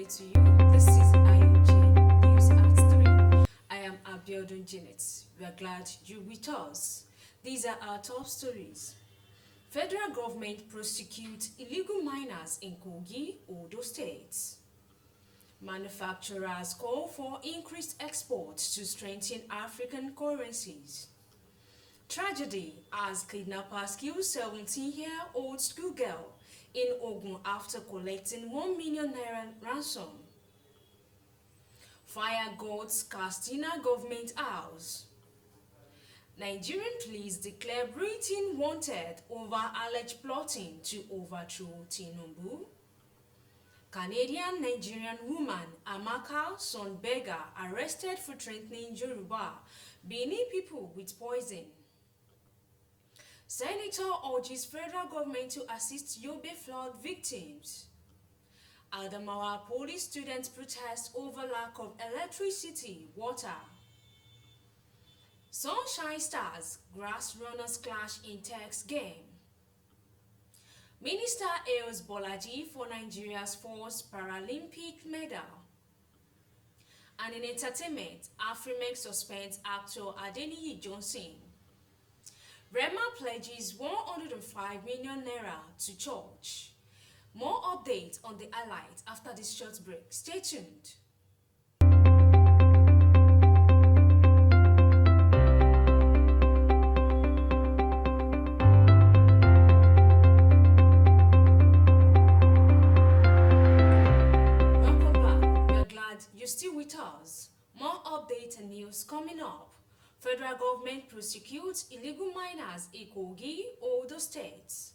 day to you. This is Ayogen News at 3. I am ABIODUN. We are glad you're with us. These are our top stories. Federal government prosecutes illegal miners in Kogi, Odo states. Manufacturers call for increased exports to strengthen African currencies. Tragedy as kidnappers kill 17-year-old schoolgirl in Ogun after collecting 1 million naira ransom. Fire gods Castina government house. Nigerian police declare Britain wanted over alleged plotting to overthrow Tinubu. Canadian-Nigerian woman Amaka Sonbega arrested for threatening Yoruba, Benin people with poison. Senator urges federal government to assist Yobe flood victims. Adamawa police students protest over lack of electricity, water. Sunshine Stars, grass runners clash in text game. Minister hails Bolaji for Nigeria's first Paralympic medal. And in entertainment, Afrimex suspends actor Adeniyi Johnson. Rema pledges 105 million naira to church. More updates on the highlights after this short break. Stay tuned. Welcome back. We are glad you're still with us. More updates and news coming up. Federal government prosecutes illegal miners in Kogi, Odo states.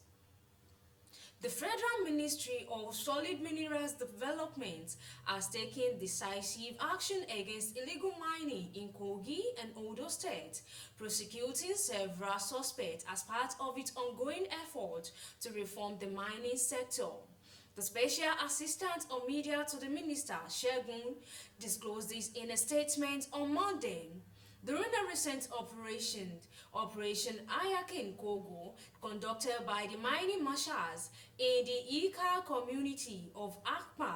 The Federal Ministry of Solid Minerals Development has taken decisive action against illegal mining in Kogi and Odo State, prosecuting several suspects as part of its ongoing effort to reform the mining sector. The Special Assistant on Media to the Minister, Shegun, disclosed this in a statement on Monday. During a recent Operation Ayakin Kogo, conducted by the mining marshals in the Ika community of Akpa,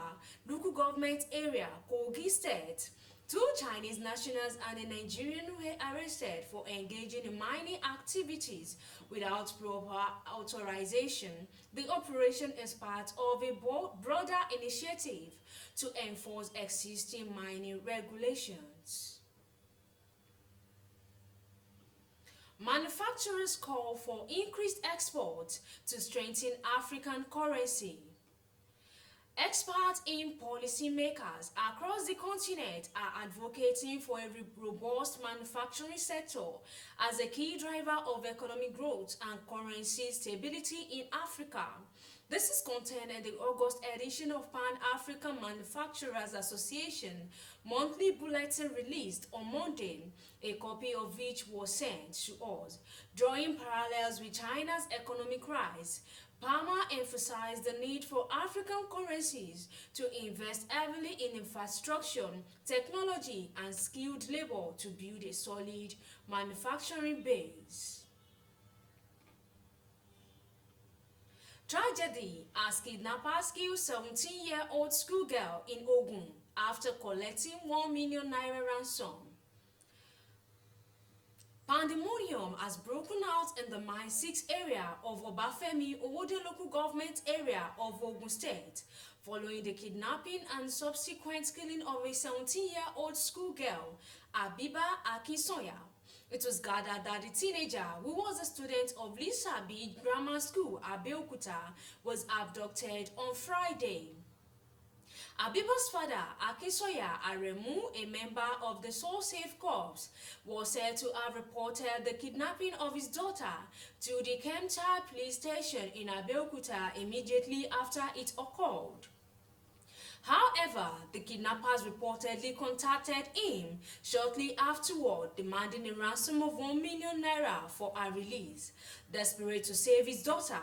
local government area, Kogi State, 2 Chinese nationals and a Nigerian were arrested for engaging in mining activities without proper authorization. The operation is part of a broader initiative to enforce existing mining regulations. Manufacturers call for increased exports to strengthen African currency. Experts in policymakers across the continent are advocating for a robust manufacturing sector as a key driver of economic growth and currency stability in Africa. This is contained in the August edition of Pan-African Manufacturers Association monthly bulletin released on Monday, a copy of which was sent to us. Drawing parallels with China's economic rise, Palmer emphasized the need for African currencies to invest heavily in infrastructure, technology, and skilled labor to build a solid manufacturing base. Tragedy as kidnappers kill 17-year-old schoolgirl in Ogun after collecting 1 million naira ransom. Pandemonium has broken out in the Mine 6 area of Obafemi Owode local government area of Ogun State following the kidnapping and subsequent killing of a 17-year-old schoolgirl, Abiba Akinsoya. It was gathered that the teenager, who was a student of Lisabi Grammar School, Abeokuta, was abducted on Friday. Abiba's father, Akinsoya Aremu, a member of the Soul Safe Corps, was said to have reported the kidnapping of his daughter to the Kemtai police station in Abeokuta immediately after it occurred. However, the kidnappers reportedly contacted him shortly afterward, demanding a ransom of 1 million naira for her release. Desperate to save his daughter,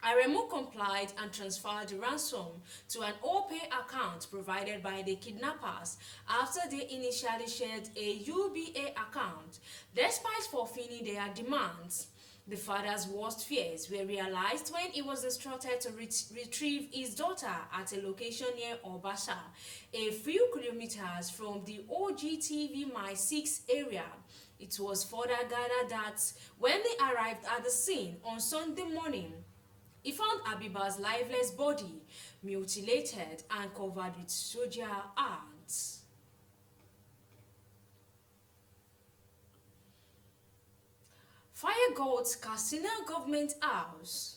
Aremu complied and transferred the ransom to an OPay account provided by the kidnappers after they initially shared a UBA account. Despite fulfilling their demands, The father's worst fears were realized when he was instructed to retrieve his daughter at a location near Obasha, a few kilometers from the OGTV My 6 area. It was further gathered that when they arrived at the scene on Sunday morning, he found Abiba's lifeless body mutilated and covered with soldier ants. Fire God's Katsina Government House.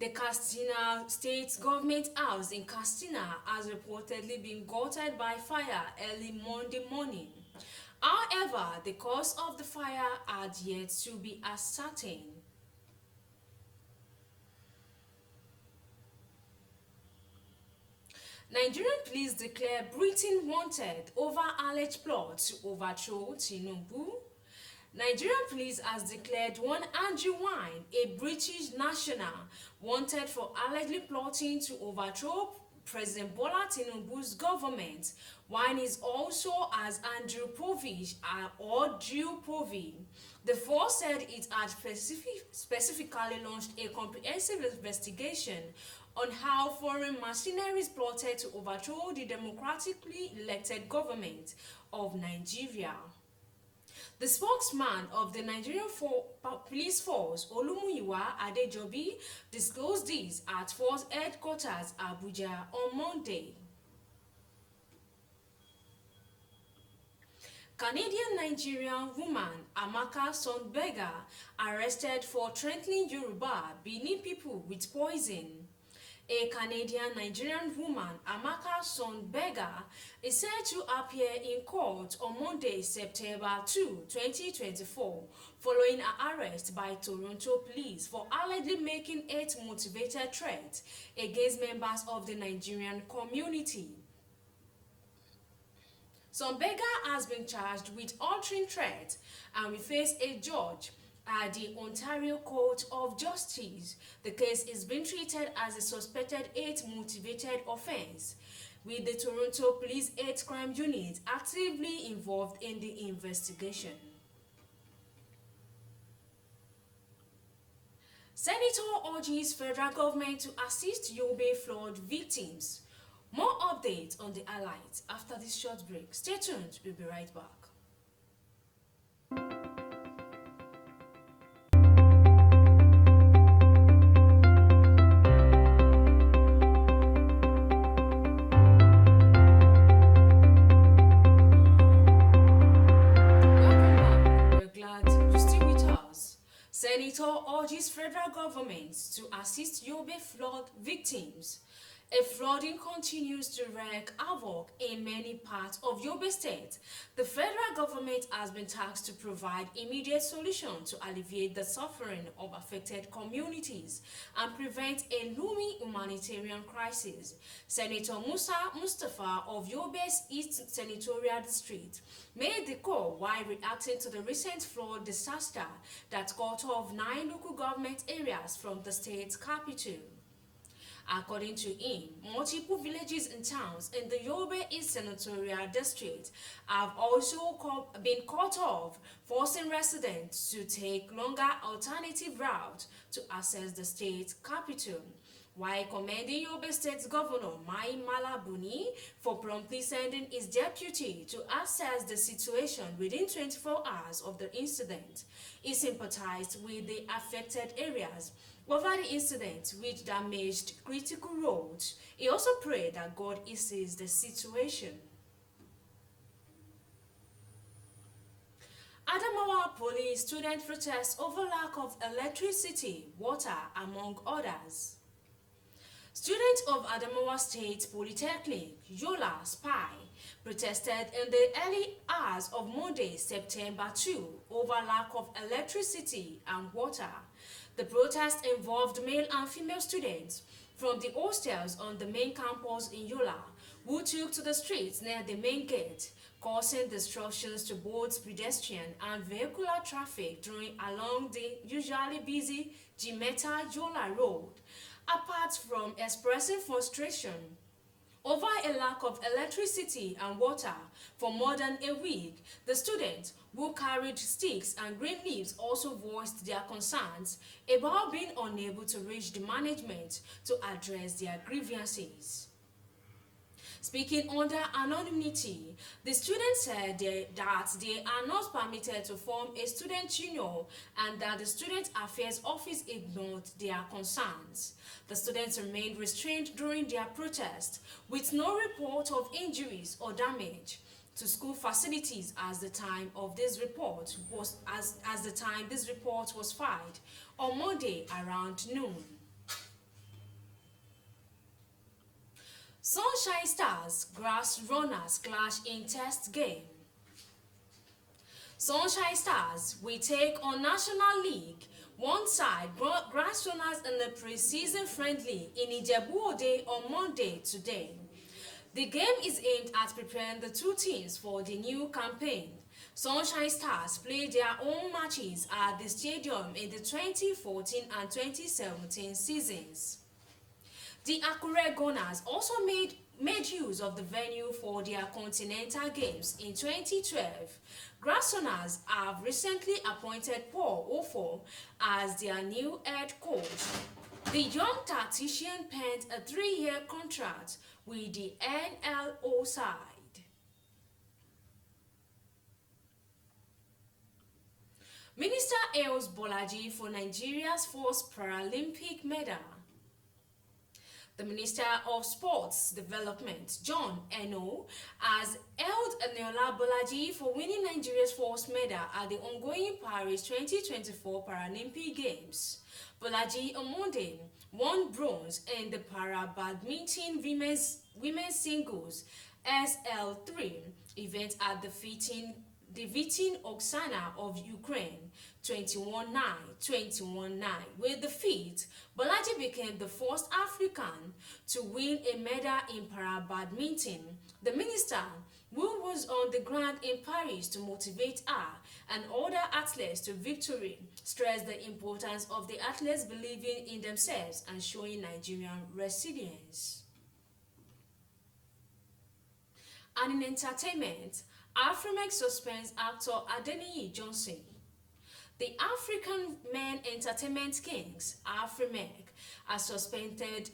The Katsina State Government House in Katsina has reportedly been gutted by fire early Monday morning. However, the cause of the fire had yet to be ascertained. Nigerian police declare Britain wanted over alleged plot to overthrow Tinubu. Nigerian police has declared one Andrew Wine, a British national, wanted for allegedly plotting to overthrow President Bola Tinubu's government. Wine is also as Andrew Povich or Drew Povey. The force said it had specifically launched a comprehensive investigation on how foreign mercenaries plotted to overthrow the democratically elected government of Nigeria. The spokesman of the Nigerian Police Force, Olumuyiwa Adejobi, disclosed this at Force Headquarters, Abuja, on Monday. Canadian-Nigerian woman Amaka Sonbega arrested for threatening Yoruba Benin people with poison. A Canadian-Nigerian woman, Amaka Sonbega, is said to appear in court on Monday, September 2, 2024, following her arrest by Toronto police for allegedly making hate-motivated threats against members of the Nigerian community. Sonbega has been charged with altering threats and will face a judge at the Ontario Court of Justice. The case is being treated as a suspected hate-motivated offense, with the Toronto Police Hate Crime Unit actively involved in the investigation. Senator urges federal government to assist Yobe flood victims. More updates on the highlights after this short break. Stay tuned, we'll be right back. Senator urges federal government to assist Yobe flood victims. A flooding continues to wreak havoc in many parts of Yobe State. The federal government has been tasked to provide immediate solutions to alleviate the suffering of affected communities and prevent a looming humanitarian crisis. Senator Musa Mustafa of Yobe's East Senatorial District made the call while reacting to the recent flood disaster that cut off 9 local government areas from the state's capital. According to him, multiple villages and towns in the Yobe East Senatorial District have also been cut off, forcing residents to take longer alternative routes to access the state capital. While commending Yobe State Governor Mai Mala Buni for promptly sending his deputy to assess the situation within 24 hours of the incident, he sympathized with the affected areas over the incident, which damaged critical roads. He also prayed that God eases the situation. Adamawa police student protests over lack of electricity, water, among others. Students of Adamawa State Polytechnic, Yola SPY, protested in the early hours of Monday, September 2, over lack of electricity and water. The protest involved male and female students from the hostels on the main campus in Yola, who took to the streets near the main gate, causing disruptions to both pedestrian and vehicular traffic along the usually busy Jimeta Yola Road. Apart from expressing frustration Over a lack of electricity and water for more than a week, the students who carried sticks and green leaves also voiced their concerns about being unable to reach the management to address their grievances. Speaking under anonymity, the students said that they are not permitted to form a student union and that the Student Affairs Office ignored their concerns. The students remained restrained during their protest, with no report of injuries or damage to school facilities as the time of this report was as the time this report was filed on Monday around noon. Sunshine Stars grass runners clash in test game. Sunshine Stars will take on National League one side grass runners in the pre-season friendly in Ijebu-Ode on Monday today. The game is aimed at preparing the two teams for the new campaign. Sunshine Stars played their own matches at the stadium in the 2014 and 2017 seasons. The Akure Gunners also made use of the venue for their Continental Games in 2012. Grassrunners have recently appointed Paul Ofo as their new head coach. The young tactician penned a 3-year contract with the NLO side. Minister hails Bolaji for Nigeria's first Paralympic medal. The Minister of Sports Development, John Eno, has hailed Eniola Bolaji for winning Nigeria's first medal at the ongoing Paris 2024 Paralympic Games. Bolaji on Monday won bronze in the para-badminton women's singles SL3 event at the defeating Oksana of Ukraine 21-9, 21-9. With the feat, Bolaji became the first African to win a medal in para-badminton. The minister, who was on the ground in Paris to motivate her and other athletes to victory, stressed the importance of the athletes believing in themselves and showing Nigerian resilience. And in entertainment, Afrimex suspends actor Adeniyi Johnson. The African Men Entertainment Kings, Afrimex, has suspended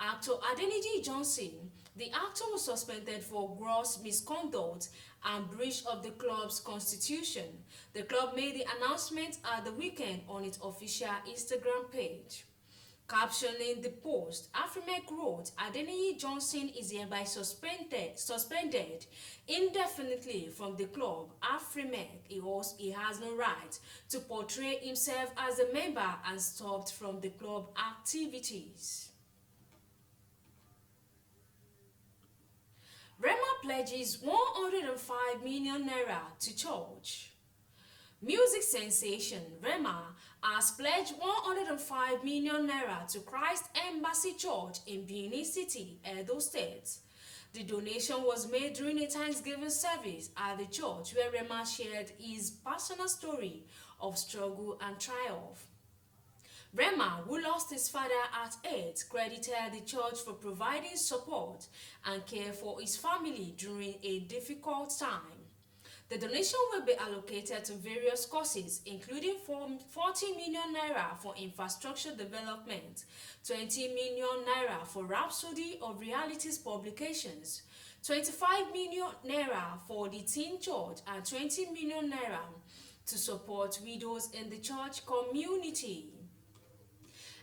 actor Adeniyi Johnson. The actor was suspended for gross misconduct and breach of the club's constitution. The club made the announcement at the weekend on its official Instagram page. Captioning the post, Afrimex wrote, Adeniyi Johnson is hereby suspended indefinitely from the club. Afrimex, he has no right to portray himself as a member and stopped from the club activities. Rema pledges 105 million naira to church. Music sensation Rema has pledged 105 million naira to Christ Embassy Church in Benin City, Edo State. The donation was made during a Thanksgiving service at the church where Rema shared his personal story of struggle and triumph. Rema, who lost his father at 8, credited the church for providing support and care for his family during a difficult time. The donation will be allocated to various causes, including 40 million naira for infrastructure development, 20 million naira for Rhapsody of Realities publications, 25 million naira for the Teen Church, and 20 million naira to support widows in the church community.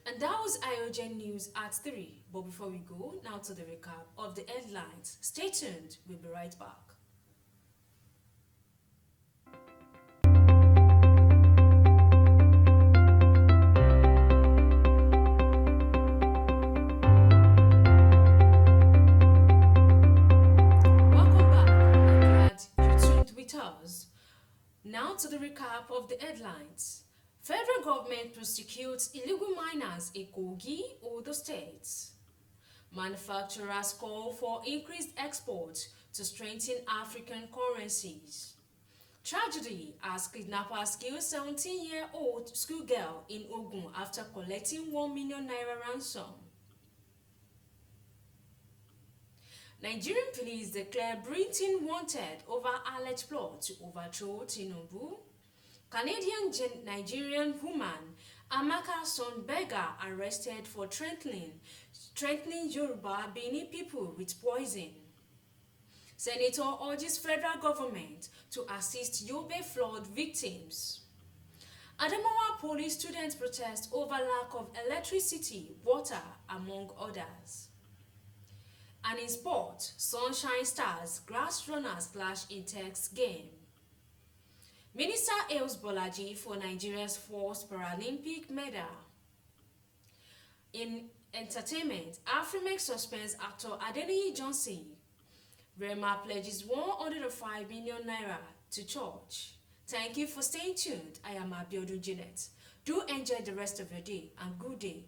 And that was Ayogen News at 3. But before we go, now to the recap of the headlines. Stay tuned, we'll be right back. Now to the recap of the headlines. Federal government prosecutes illegal miners in Kogi, Odo states. Manufacturers call for increased exports to strengthen African currencies. Tragedy as kidnappers kill 17-year-old schoolgirl in Ogun after collecting 1 million naira ransom. Nigerian police declare Britain wanted over alleged plot to overthrow Tinubu. Canadian-Nigerian woman Amaka Sonbega arrested for threatening Yoruba Bini people with poison. Senator urges federal government to assist Yobe flood victims. Adamawa police students protest over lack of electricity, water, among others. And in sport, Sunshine Stars grass runners clash in Tex game. Minister hails Bolaji for Nigeria's first Paralympic medal. In entertainment, Afrimex suspends actor Adeniyi Johnson. Rema pledges 105 million naira to church. Thank you for staying tuned. I am ABIODUN. Do enjoy the rest of your day and good day.